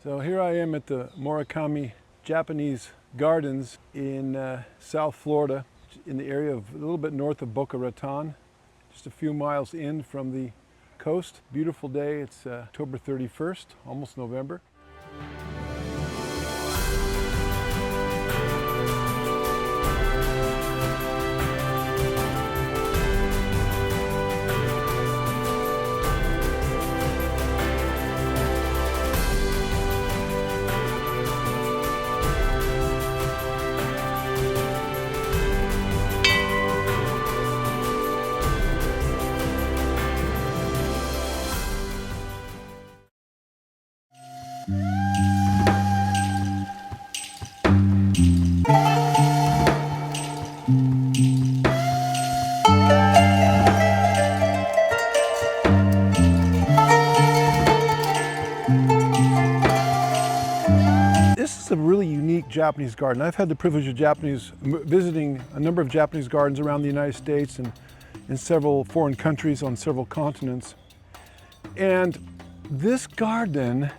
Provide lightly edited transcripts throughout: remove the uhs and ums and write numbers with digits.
So here I am at the Morikami Japanese Gardens in South Florida, in the area of a little bit north of Boca Raton, just a few miles in from the coast. Beautiful day. It's October 31st, almost November. This is a really unique Japanese garden. I've had the privilege of visiting a number of Japanese gardens around the United States and in several foreign countries on several continents. And this garden,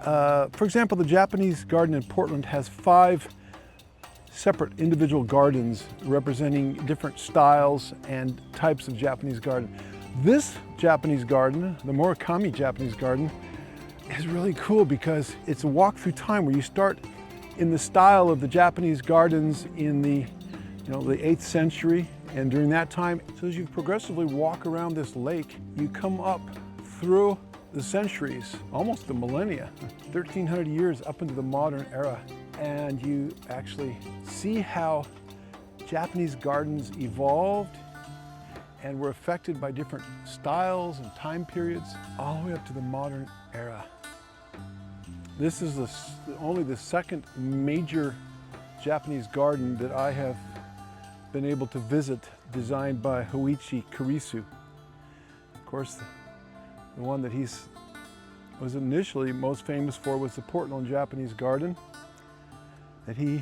for example, the Japanese garden in Portland has 5 separate individual gardens representing different styles and types of Japanese garden. This Japanese garden, the Morikami Japanese Garden, is really cool because it's a walk through time where you start in the style of the Japanese gardens in the 8th century, and during that time, so as you progressively walk around this lake, you come up through the centuries, almost the millennia, 1300 years up into the modern era, and you actually see how Japanese gardens evolved and were affected by different styles and time periods all the way up to the modern era. This is only the second major Japanese garden that I have been able to visit, designed by Hoichi Kurisu. Of course, the one that he was initially most famous for was the Portland Japanese Garden that he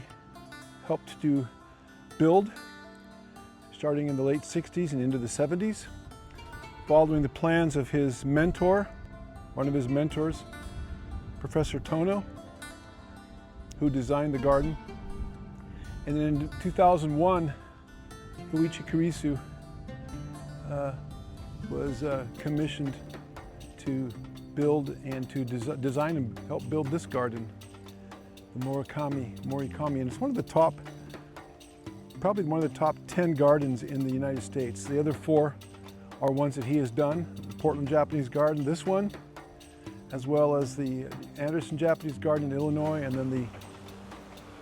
helped to build starting in the late 60s and into the 70s, following the plans of his mentor, one of his mentors, Professor Tono, who designed the garden. And then in 2001, Hoichi Kurisu was commissioned to build and to design and help build this garden, the Morikami, and it's one of the top, probably one of the top 10 gardens in the United States. The other 4 are ones that he has done: the Portland Japanese Garden, this one, as well as the Anderson Japanese Garden in Illinois, and then the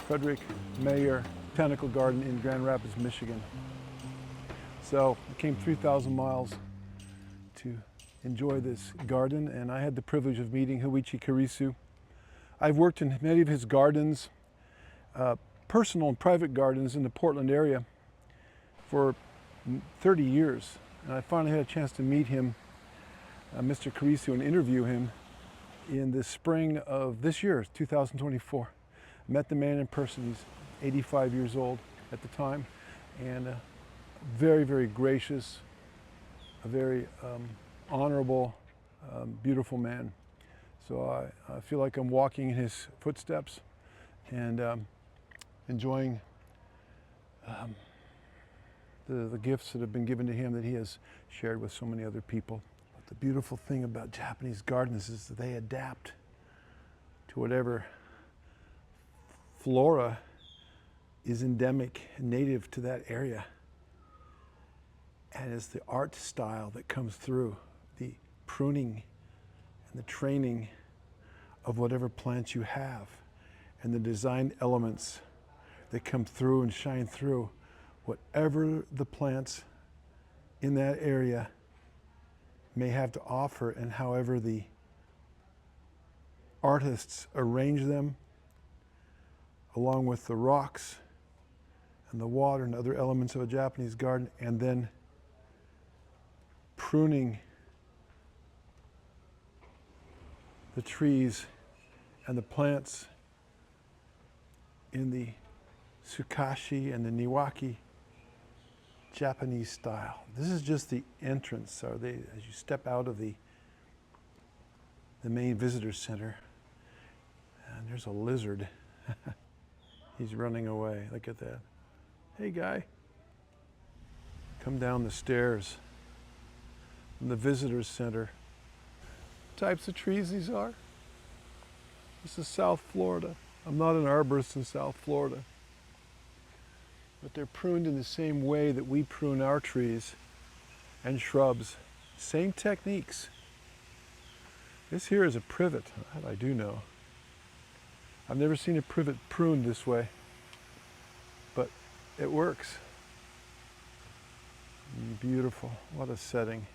Frederick Mayer Botanical Garden in Grand Rapids, Michigan. So I came 3,000 miles to enjoy this garden, and I had the privilege of meeting Hoichi Kurisu. I've worked in many of his gardens, personal and private gardens in the Portland area for 30 years. And I finally had a chance to meet him, Mr. Kurisu, and interview him in the spring of this year, 2024. I met the man in person. He's 85 years old at the time, and very, very gracious, a very honorable, beautiful man. So I feel like I'm walking in his footsteps and enjoying the gifts that have been given to him that he has shared with so many other people. But the beautiful thing about Japanese gardens is that they adapt to whatever flora is endemic and native to that area. And it's the art style that comes through, the pruning and the training of whatever plants you have, and the design elements that come through and shine through whatever the plants in that area may have to offer, and however the artists arrange them, along with the rocks and the water and other elements of a Japanese garden, and then pruning the trees and the plants in the sukashi and the niwaki Japanese style. This is just the entrance, as you step out of the main visitor center. And there's a lizard. He's running away. Look at that. Hey, guy. Come down the stairs from the visitors center. What types of trees these are? This is South Florida. I'm not an arborist in South Florida. But they're pruned in the same way that we prune our trees and shrubs. Same techniques. This here is a privet. That I do know. I've never seen a privet pruned this way, but it works. Beautiful. What a setting.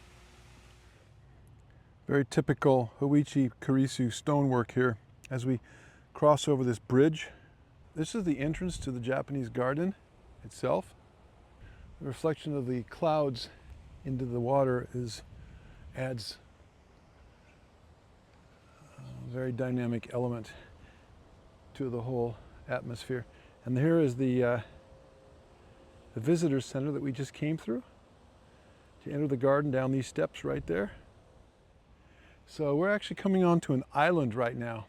Very typical Hoichi Kurisu stonework here as we cross over this bridge. This is the entrance to the Japanese garden itself. The reflection of the clouds into the water adds a very dynamic element to the whole atmosphere. And here is the visitor center that we just came through to enter the garden down these steps right there. So we're actually coming onto an island right now.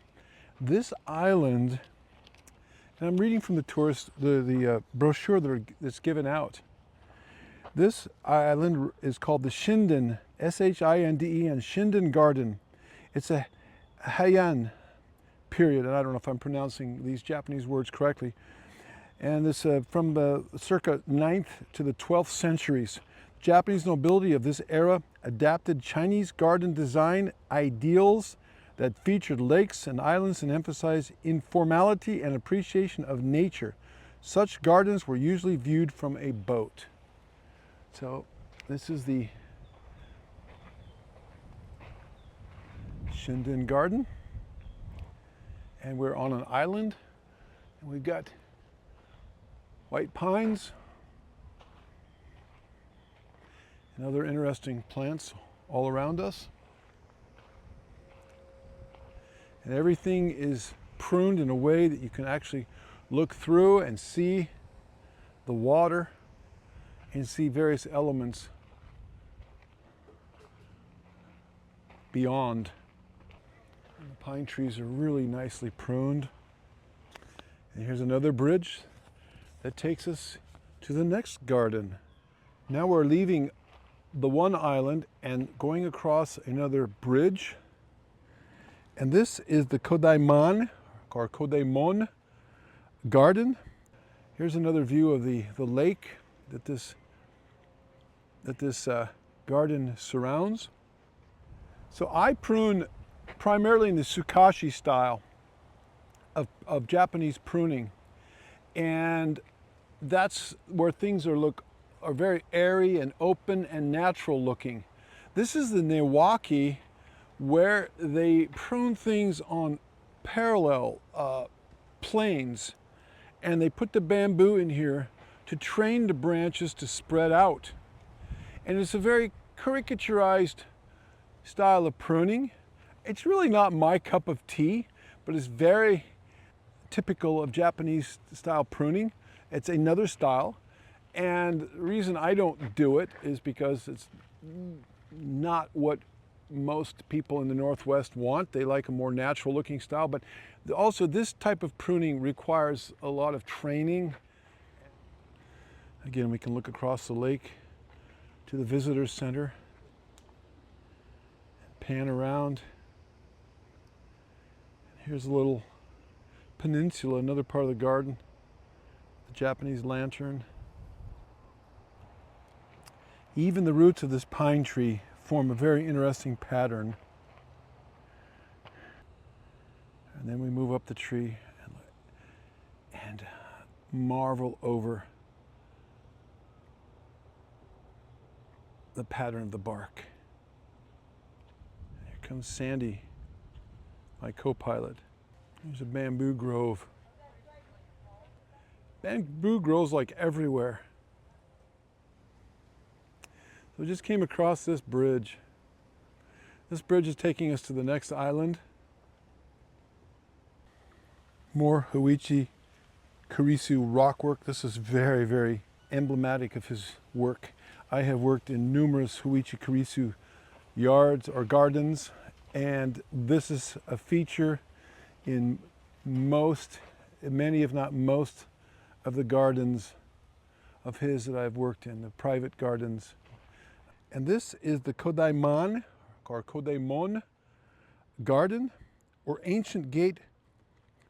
This island, and I'm reading from the brochure that's given out. This island is called the Shinden, S-H-I-N-D-E-N, Shinden Garden. It's a Heian period, and I don't know if I'm pronouncing these Japanese words correctly. And this from the circa 9th to the 12th centuries. Japanese nobility of this era adapted Chinese garden design ideals that featured lakes and islands and emphasized informality and appreciation of nature. Such gardens were usually viewed from a boat. So this is the Shinden Garden, and we're on an island, and we've got white pines and other interesting plants all around us. And everything is pruned in a way that you can actually look through and see the water and see various elements beyond. And the pine trees are really nicely pruned. And here's another bridge that takes us to the next garden. Now we're leaving the one island and going across another bridge. And this is the Kodaiman, or Kodaimon Garden. Here's another view of the lake that this garden surrounds. So I prune primarily in the sukashi style of Japanese pruning. And that's where things are very airy and open and natural looking. This is the Newaki, where they prune things on parallel planes, and they put the bamboo in here to train the branches to spread out. And it's a very caricaturized style of pruning. It's really not my cup of tea, but it's very typical of Japanese style pruning. It's another style, and the reason I don't do it is because it's not what most people in the Northwest want. They like a more natural looking style, but also this type of pruning requires a lot of training. Again, we can look across the lake to the visitor center, pan around. Here's a little peninsula, another part of the garden, the Japanese lantern. Even the roots of this pine tree form a very interesting pattern. And then we move up the tree and marvel over the pattern of the bark. Here comes Sandy, my co-pilot. There's a bamboo grove. Bamboo grows like everywhere. So we just came across this bridge. This bridge is taking us to the next island. More Hoichi Kurisu rockwork. This is very, very emblematic of his work. I have worked in numerous Hoichi Kurisu yards or gardens, and this is a feature in many if not most, of the gardens of his that I've worked in, the private gardens. And this is the Kodaimon, or Kodaimon garden, or ancient gate.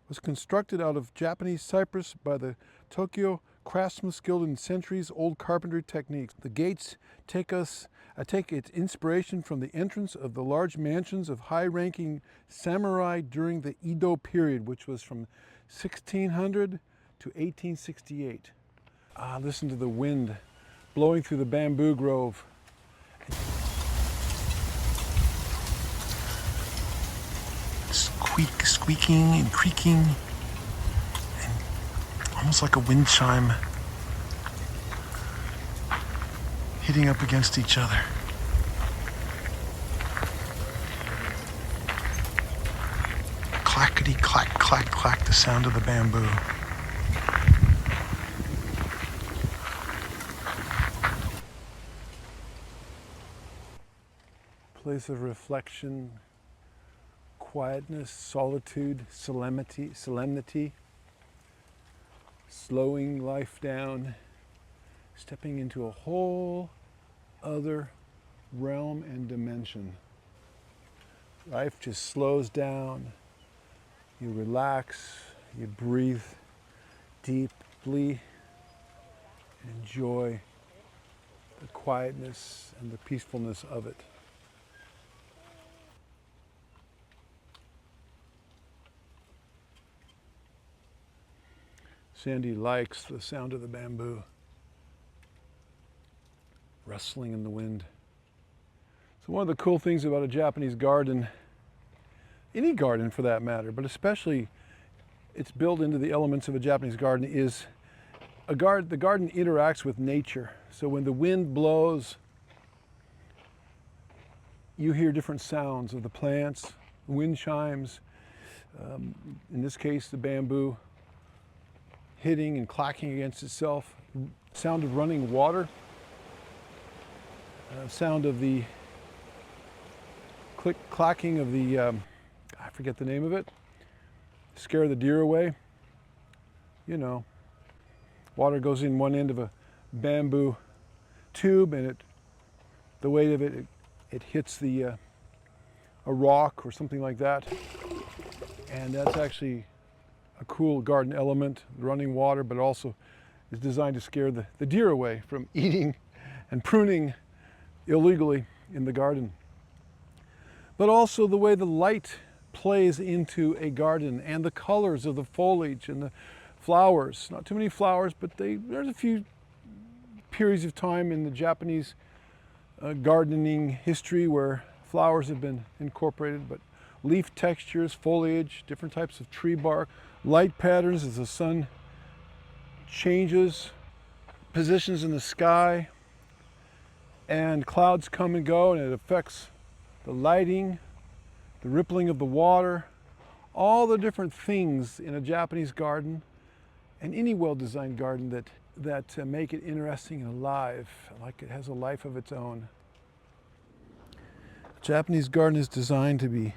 Was constructed out of Japanese cypress by the Tokyo craftsmen skilled in centuries-old carpentry techniques. The gates take its inspiration from the entrance of the large mansions of high-ranking samurai during the Edo period, which was from 1600 to 1868. Listen to the wind blowing through the bamboo grove. Squeaking and creaking, and almost like a wind chime hitting up against each other. Clackety clack, clack, clack, the sound of the bamboo. Place of reflection, quietness, solitude, solemnity, slowing life down, stepping into a whole other realm and dimension. Life just slows down, you relax, you breathe deeply, and enjoy the quietness and the peacefulness of it. Sandy likes the sound of the bamboo rustling in the wind. So one of the cool things about a Japanese garden, any garden for that matter, but especially it's built into the elements of a Japanese garden, is the garden interacts with nature. So when the wind blows, you hear different sounds of the plants, wind chimes, in this case the bamboo hitting and clacking against itself, sound of running water, sound of the clacking of the, I forget the name of it, scare the deer away. You know, water goes in one end of a bamboo tube, and the weight of it hits a rock or something like that, and that's actually a cool garden element, running water, but also is designed to scare the deer away from eating and pruning illegally in the garden. But also the way the light plays into a garden and the colors of the foliage and the flowers. Not too many flowers, but there's a few periods of time in the Japanese gardening history where flowers have been incorporated, but leaf textures, foliage, different types of tree bark, light patterns as the sun changes positions in the sky, and clouds come and go, and it affects the lighting, the rippling of the water, all the different things in a Japanese garden and any well-designed garden that make it interesting and alive, like it has a life of its own. A Japanese garden is designed to be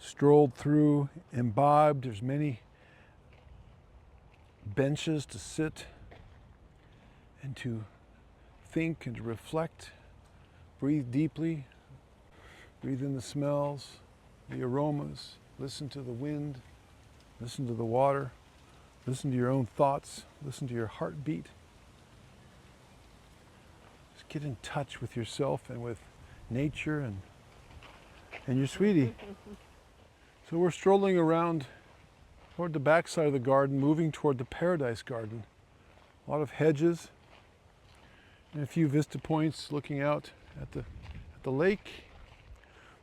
strolled through, imbibed. There's many benches to sit and to think and to reflect, breathe deeply, breathe in the smells, the aromas, listen to the wind, listen to the water, listen to your own thoughts, listen to your heartbeat. Just get in touch with yourself and with nature and your sweetie. So we're strolling around toward the backside of the garden, moving toward the Paradise Garden. A lot of hedges and a few vista points looking out at the lake.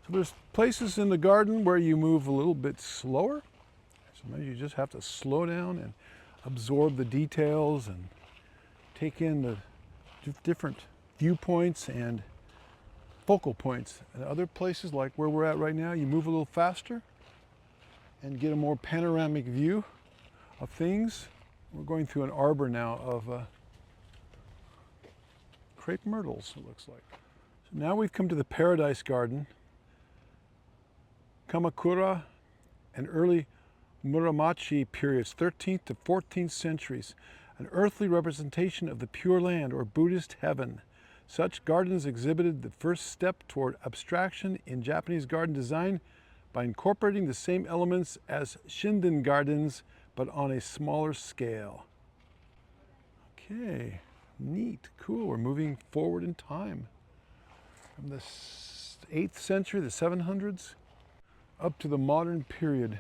So there's places in the garden where you move a little bit slower. Sometimes you just have to slow down and absorb the details and take in the different viewpoints and focal points. And other places, like where we're at right now, you move a little faster and get a more panoramic view of things. We're going through an arbor now of crepe myrtles, it looks like. So now we've come to the Paradise Garden. Kamakura, an early Muromachi periods, 13th to 14th centuries, an earthly representation of the Pure Land or Buddhist heaven. Such gardens exhibited the first step toward abstraction in Japanese garden design by incorporating the same elements as Shinden gardens, but on a smaller scale. Okay, neat, cool. We're moving forward in time from the 8th century, the 700s, up to the modern period.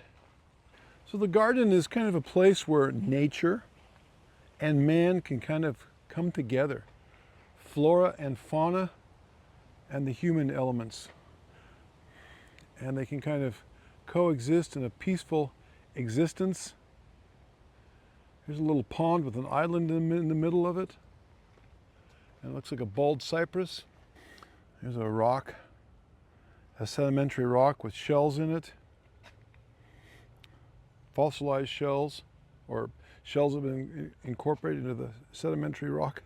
So the garden is kind of a place where nature and man can kind of come together. Flora and fauna and the human elements. And they can kind of coexist in a peaceful existence. Here's a little pond with an island in the middle of it. And it looks like a bald cypress. Here's a rock, a sedimentary rock with shells in it. Fossilized shells, or shells have been incorporated into the sedimentary rock.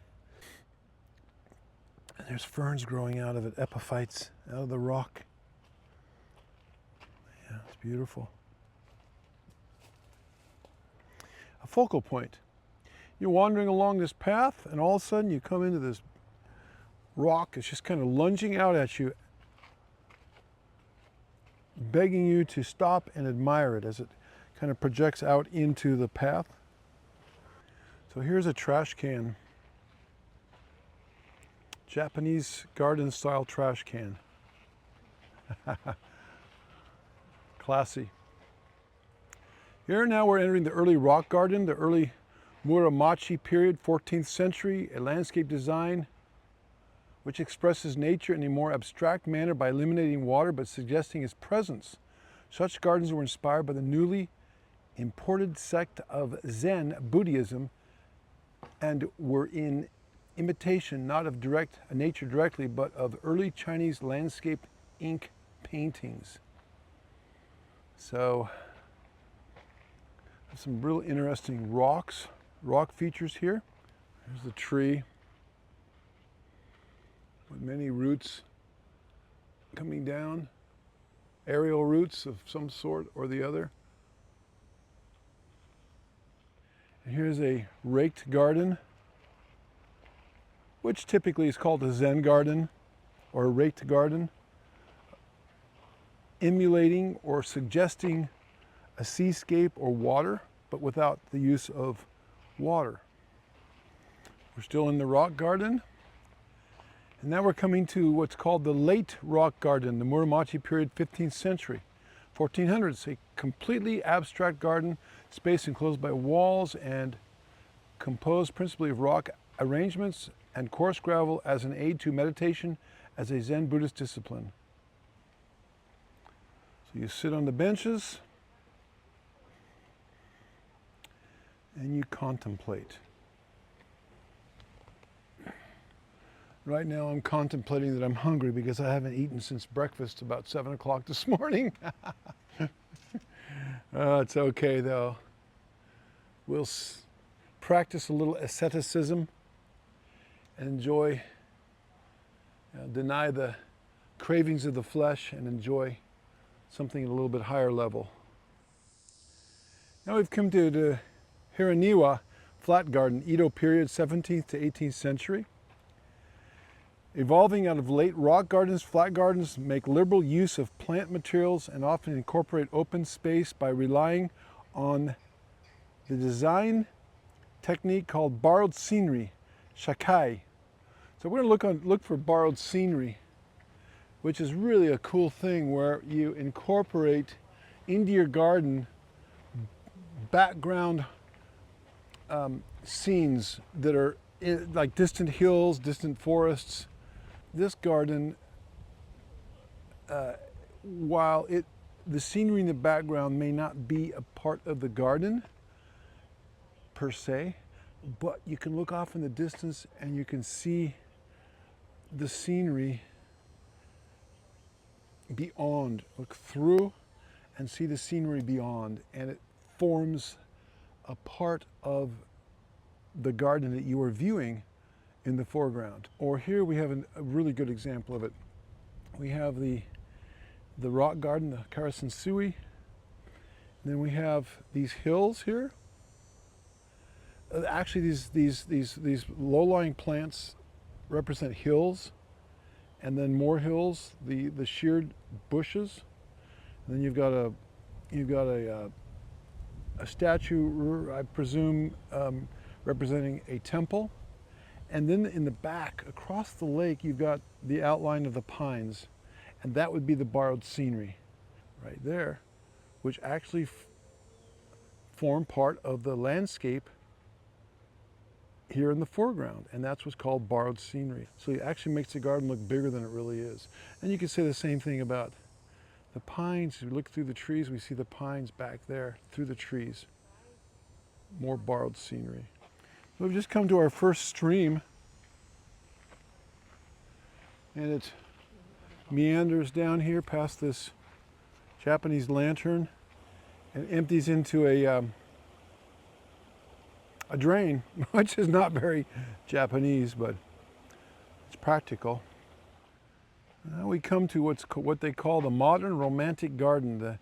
And there's ferns growing out of it, epiphytes, out of the rock. Yeah, it's beautiful. A focal point. You're wandering along this path, and all of a sudden you come into this rock. It's just kind of lunging out at you, begging you to stop and admire it as it kind of projects out into the path. So here's a trash can. Japanese garden style trash can. Classy. Here now we're entering the early rock garden, the early Muromachi period, 14th century, a landscape design which expresses nature in a more abstract manner by eliminating water but suggesting its presence. Such gardens were inspired by the newly imported sect of Zen Buddhism and were in imitation not of nature directly, but of early Chinese landscape ink paintings. So some real interesting rock features here. There's the tree with many roots coming down, aerial roots of some sort or the other. And here's a raked garden, which typically is called a Zen garden or a raked garden, emulating or suggesting a seascape or water, but without the use of water. We're still in the rock garden. And now we're coming to what's called the late rock garden, the Muromachi period, 15th century, 1400s, a completely abstract garden, space enclosed by walls and composed principally of rock arrangements and coarse gravel as an aid to meditation as a Zen Buddhist discipline. So you sit on the benches and you contemplate. Right now I'm contemplating that I'm hungry because I haven't eaten since breakfast about 7 o'clock this morning. It's okay though. We'll practice a little asceticism and enjoy, deny the cravings of the flesh and enjoy something at a little bit higher level. Now we've come to the Hiraniwa flat garden, Edo period, 17th to 18th century. Evolving out of late rock gardens, flat gardens make liberal use of plant materials and often incorporate open space by relying on the design technique called borrowed scenery, shakai. So we're going to look for borrowed scenery, which is really a cool thing where you incorporate into your garden background scenes that are like distant hills, distant forests. This garden, while the scenery in the background may not be a part of the garden per se, but you can look off in the distance and you can see the scenery beyond. Look through and see the scenery beyond, and it forms a part of the garden that you are viewing in the foreground. Or here we have a really good example of it. We have the rock garden, the Karasunsui, Then we have these hills here. Actually, these low-lying plants represent hills, and then more hills, the sheared bushes. And then you've got a statue, I presume, representing a temple. And then in the back, across the lake, you've got the outline of the pines, and that would be the borrowed scenery right there, which actually form part of the landscape here in the foreground, and that's what's called borrowed scenery. So it actually makes the garden look bigger than it really is. And you can say the same thing about the pines. If you look through the trees, we see the pines back there through the trees. More borrowed scenery. So we've just come to our first stream, and it meanders down here past this Japanese lantern and empties into a drain, which is not very Japanese, but it's practical. Now we come to what they call the modern romantic garden, the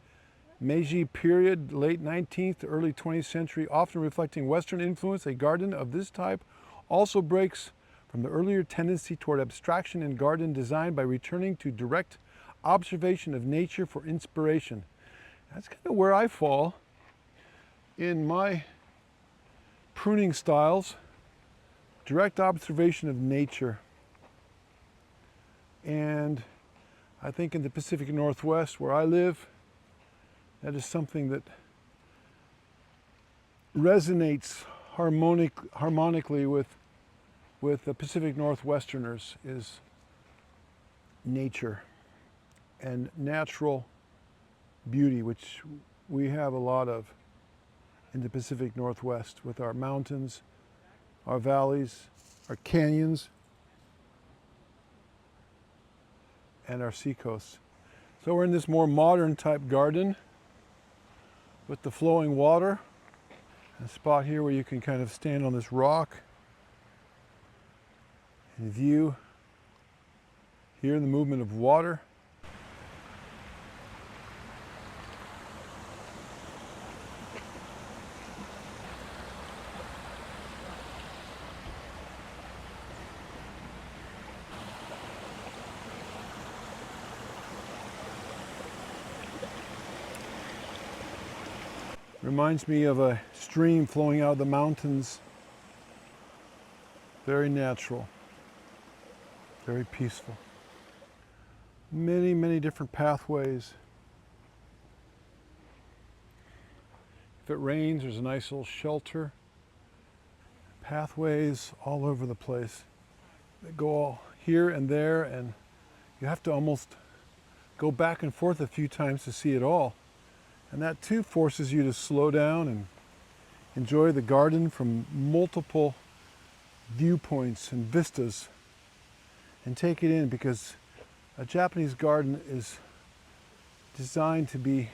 Meiji period, late 19th to early 20th century, often reflecting Western influence. A garden of this type also breaks from the earlier tendency toward abstraction in garden design by returning to direct observation of nature for inspiration. That's kind of where I fall in my pruning styles, direct observation of nature. And I think in the Pacific Northwest, where I live, that is something that resonates harmonically with the Pacific Northwesterners, is nature and natural beauty, which we have a lot of in the Pacific Northwest, with our mountains, our valleys, our canyons, and our seacoasts. So we're in this more modern type garden with the flowing water, a spot here where you can kind of stand on this rock and view, hear the movement of water. Reminds me of a stream flowing out of the mountains. Very natural, very peaceful. Many, many different pathways. If it rains, there's a nice little shelter. Pathways all over the place. They go all here and there, and you have to almost go back and forth a few times to see it all. And that too forces you to slow down and enjoy the garden from multiple viewpoints and vistas and take it in, because a Japanese garden is designed to be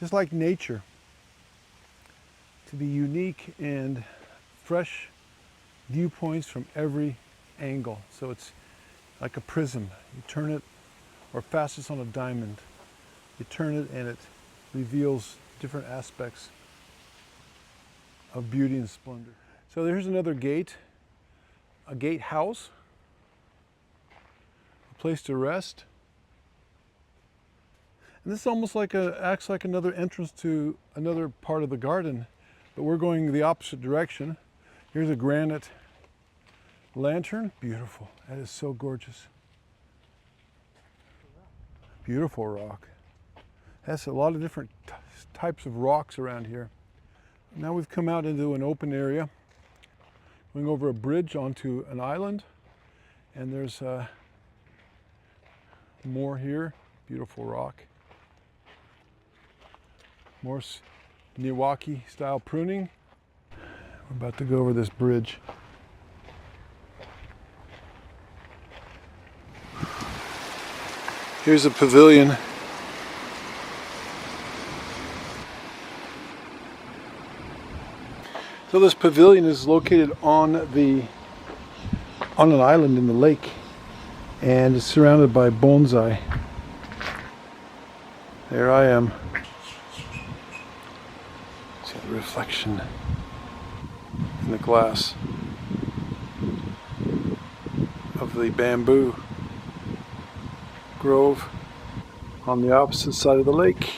just like nature, to be unique and fresh viewpoints from every angle. So it's like a prism. You turn it, or facets on a diamond. You turn it and it reveals different aspects of beauty and splendor. So there's another gate, a gatehouse, a place to rest. And this is almost like acts like another entrance to another part of the garden, but we're going the opposite direction. Here's a granite lantern. Beautiful. That is so gorgeous. Beautiful rock. Has a lot of different types of rocks around here. Now we've come out into an open area, going over a bridge onto an island, and there's more here. Beautiful rock. More Niwaki style pruning. We're about to go over this bridge. Here's a pavilion. So this pavilion is located on an island in the lake, and it's surrounded by bonsai. There I am, See the reflection in the glass of the bamboo grove on the opposite side of the lake.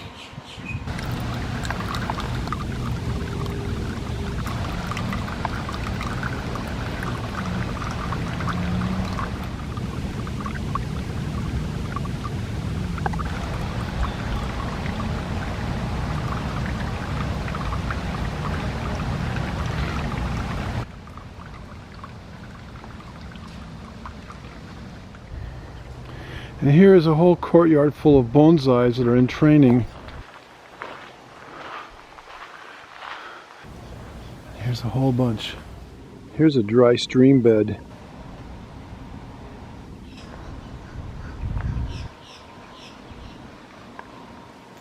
And here is a whole courtyard full of bonsais that are in training. Here's a whole bunch. Here's a dry stream bed.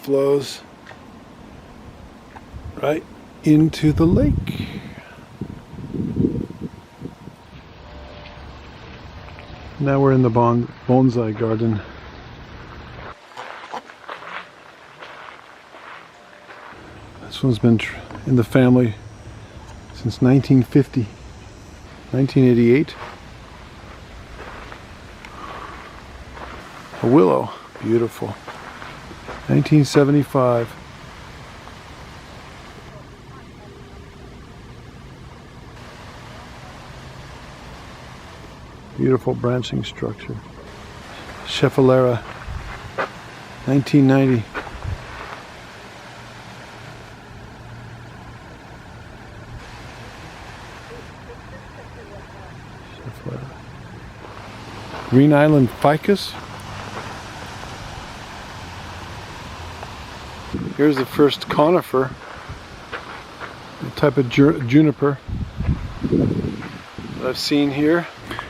Flows right into the lake. Now we're in the bonsai garden. This one's been in the family since 1950, 1988. A willow, beautiful. 1975. Beautiful branching structure. Schefflera, 1990. Schefflera. Green Island ficus. Here's the first conifer, a type of juniper that I've seen here.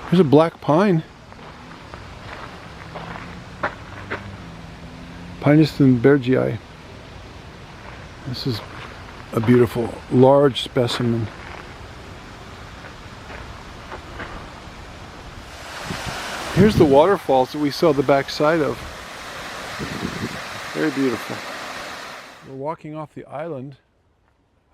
Here's a black pine. Pinus thunbergii. This is a beautiful, large specimen. Here's the waterfalls that we saw the back side of. Very beautiful. We're walking off the island.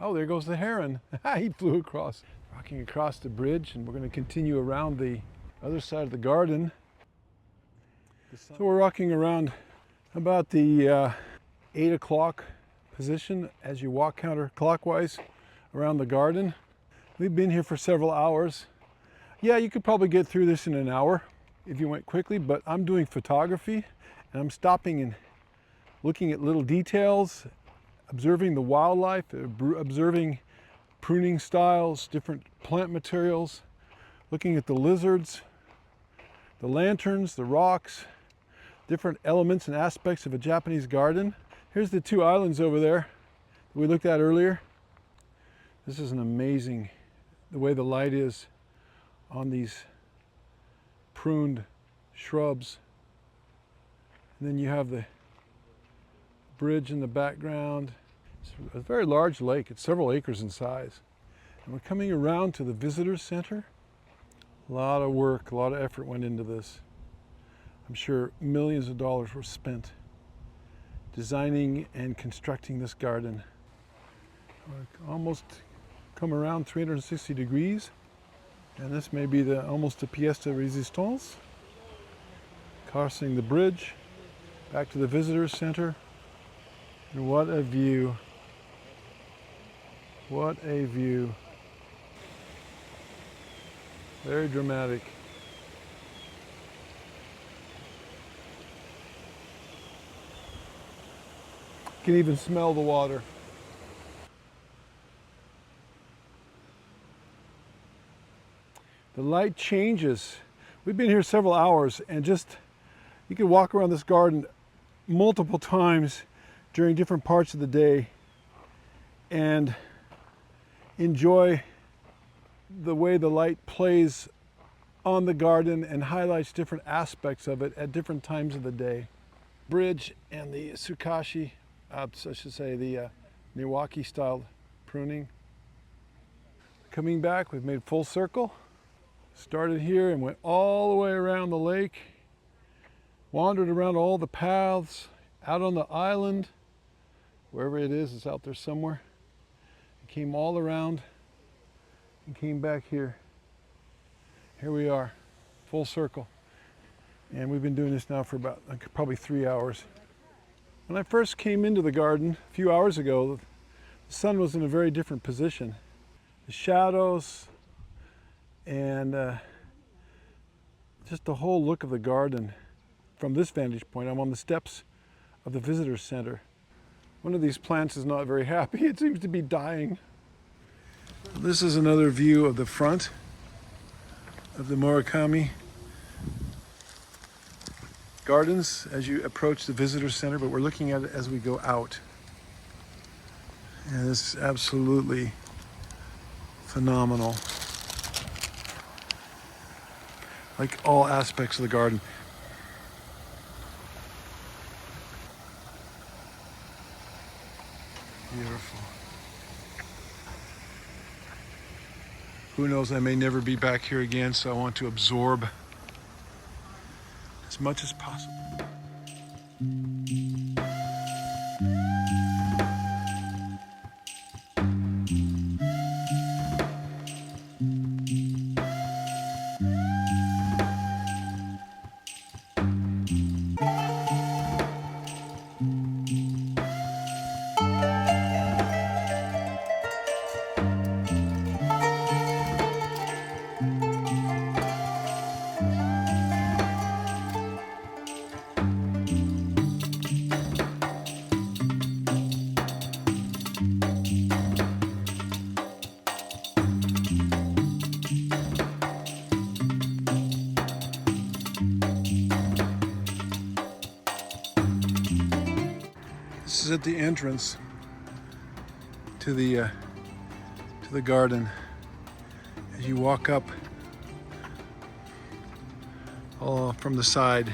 Oh, there goes the heron. He flew across. Walking across the bridge, and we're going to continue around the other side of the garden. So we're walking around about the 8 o'clock position as you walk counterclockwise around the garden. We've been here for several hours. Yeah, you could probably get through this in an hour if you went quickly, but I'm doing photography and I'm stopping and looking at little details, observing the wildlife, observing pruning styles, different plant materials, looking at the lizards, the lanterns, the rocks, different elements and aspects of a Japanese garden. Here's the two islands over there that we looked at earlier. This is an amazing, the way the light is on these pruned shrubs. And then you have the bridge in the background. It's a very large lake. It's several acres in size. And we're coming around to the visitor center. A lot of work, a lot of effort went into this. I'm sure millions of dollars were spent designing and constructing this garden. We're almost come around 360 degrees. And this may be almost a pièce de résistance. Crossing the bridge, back to the visitor center. And what a view. What a view. Very dramatic. You can even smell the water. The light changes. We've been here several hours, and you can walk around this garden multiple times during different parts of the day and enjoy the way the light plays on the garden and highlights different aspects of it at different times of the day. Bridge and the sukashi, I should say the Niwaki style pruning. Coming back, we've made full circle. Started here and went all the way around the lake, wandered around all the paths, out on the island, wherever it is, it's out there somewhere. Came all around and came back here. Here we are, full circle. And we've been doing this now for about probably 3 hours. When I first came into the garden a few hours ago, the sun was in a very different position. The shadows and just the whole look of the garden from this vantage point. I'm on the steps of the visitor center. One of these plants is not very happy. It seems to be dying. This is another view of the front of the Morikami Gardens as you approach the visitor center, but we're looking at it as we go out. And it's absolutely phenomenal. Like all aspects of the garden. Beautiful. Who knows, I may never be back here again, so I want to absorb as much as possible. This is at the entrance to the garden. As you walk up from the side.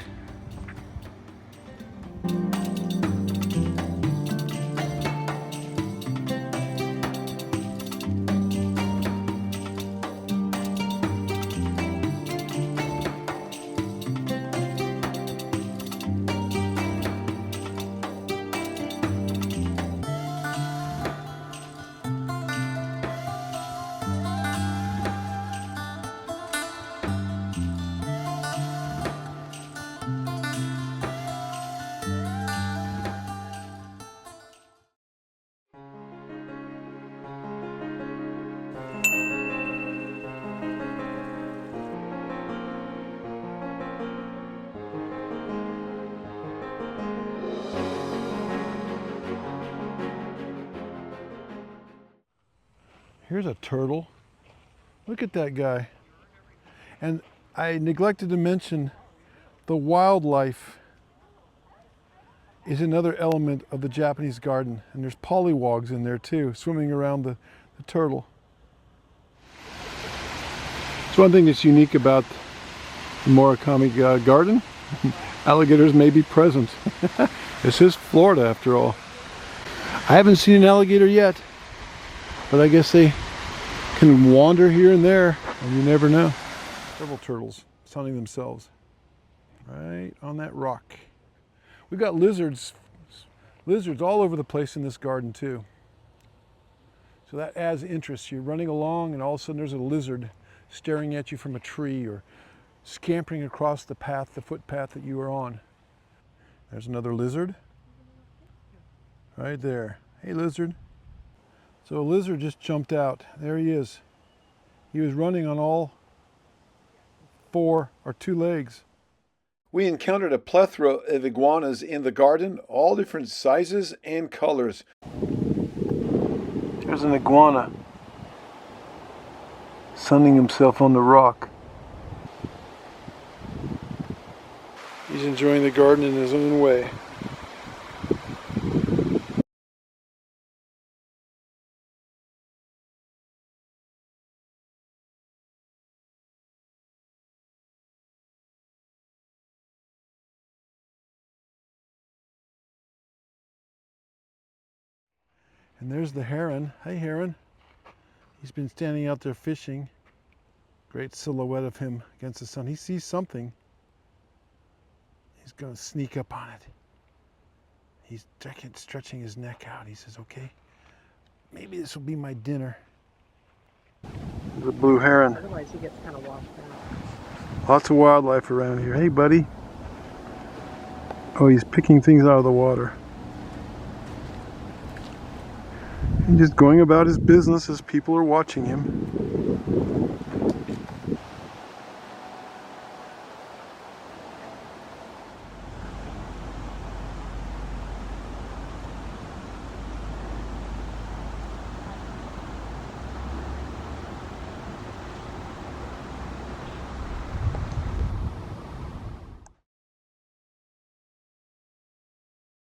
Here's a turtle. Look at that guy. And I neglected to mention the wildlife is another element of the Japanese garden. And there's pollywogs in there too, swimming around the turtle. It's one thing that's unique about the Morikami Garden. Alligators may be present. This is Florida after all. I haven't seen an alligator yet, but I guess they can wander here and there, and you never know. Several turtles sunning themselves right on that rock. We've got lizards all over the place in this garden too. So that adds interest. You're running along and all of a sudden there's a lizard staring at you from a tree or scampering across the path, the footpath that you are on. There's another lizard right there. Hey, lizard. So a lizard just jumped out. There he is. He was running on all 4 or 2 legs. We encountered a plethora of iguanas in the garden, all different sizes and colors. There's an iguana sunning himself on the rock. He's enjoying the garden in his own way. And there's the heron. Hey, heron. He's been standing out there fishing. Great silhouette of him against the sun. He sees something. He's going to sneak up on it. He's stretching his neck out. He says, okay, Maybe this will be my dinner. The blue heron. Otherwise he gets kind of washed out. Lots of wildlife around here. Hey, buddy. Oh, he's picking things out of the water. And just going about his business as people are watching him.